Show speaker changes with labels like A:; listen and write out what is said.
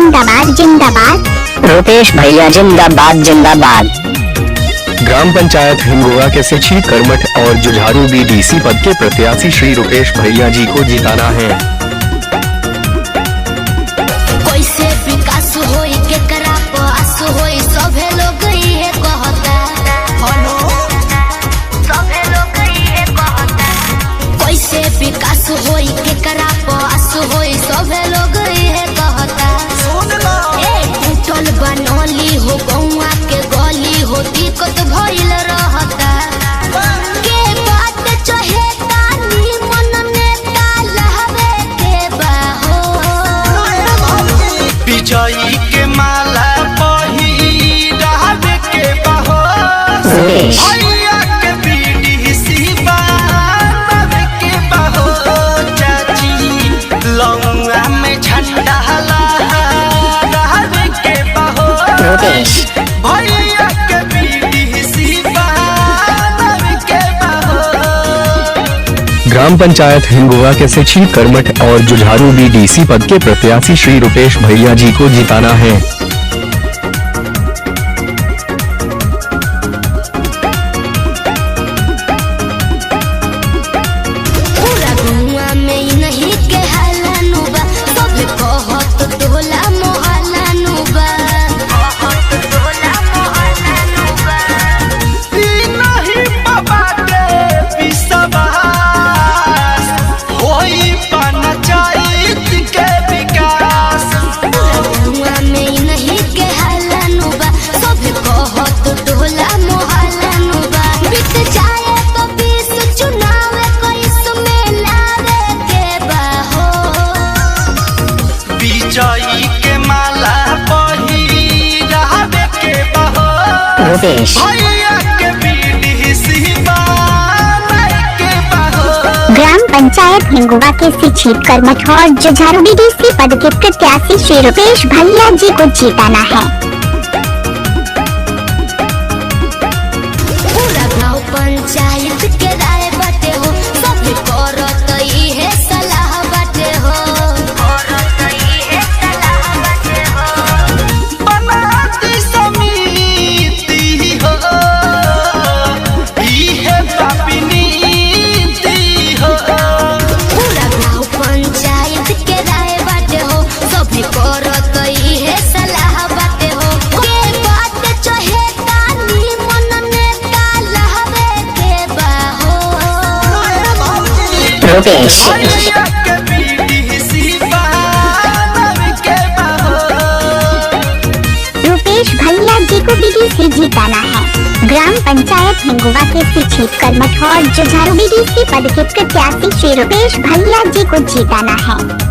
A: जिंदाबाद जिंदाबाद।
B: रुपेश भैया जिंदाबाद जिंदाबाद।
C: ग्राम पंचायत हिंगोवा के सिची करमठ और जुझारू बीडीसी पद के प्रत्याशी श्री रुपेश भैया जी को जिताना है।
D: कैसे विकास होई केकरा पास होई सभे लोग ये कहता। हेलो सभे लोग ये कहता। कैसे विकास होई केकरा पास होई सभे लोग ये कहता। सुन लो ए टूटल बनौली हो गौवा के गली हो दिक्कत भइल रहता। के बात चाहे तानी मन में लहवे के बाहो।
E: विजयी के माला पहिरावे के बहो। भैया के बीडीसी बनावे के बहो। चाची लौंगा में झंडा लहरावे के बहो। भैया के बीडीसी बनावे के बहो।
C: ग्राम पंचायत हिंगोवा के सिची करमठ और जुझारू बीडीसी पद के प्रत्याशी श्री रुपेश भैया जी को जिताना है।
D: पूरा गौवा में नहीं के हालानु बा। सब कहत टोला मोहल्लानु बा। कहत टोला मोहल्लानु बा।
E: ई नहीं बाबा के विश्वास होई पंचायत के विकास।
D: गौवा में नहीं के हालानु बा। सब कहत टोला मोहल्लानु बा। बीत जाए तो 20 चुनाव कैस में लावे के बाहो।
E: विजयी के माला पहिरावे के बहो।
B: रुपेश
E: भैया के बीडीसी बनावे के बहो।
A: ग्राम पंचायत हिंगोवा के सिची करमठ और जुझारू बीडीसी पद के प्रत्याशी श्री रुपेश भैया जी को जिताना है।
D: पूरा गांव पंचायत के राय बाटे हो। सब करत इहे सलाह बाटे हो। करत इहे सलाह बाटे हो।
E: बनाती समिति हो। इहे पापी नीति हो।
D: पूरा गांव पंचायत के राय बाटे हो। सब करत इहे सलाह बाटे हो। के बात चाहे तानी मन में लहवे के बाहो।
B: रुपेश
E: भैया के बीडीसी बनावे के बहो।
A: रुपेश भैया जी को बीडीसी जिताना है। ग्राम पंचायत हिंगोवा के सिची करमठ और जुझारू बीडीसी पद के प्रत्याशी श्री रुपेश भैया जी को जिताना है।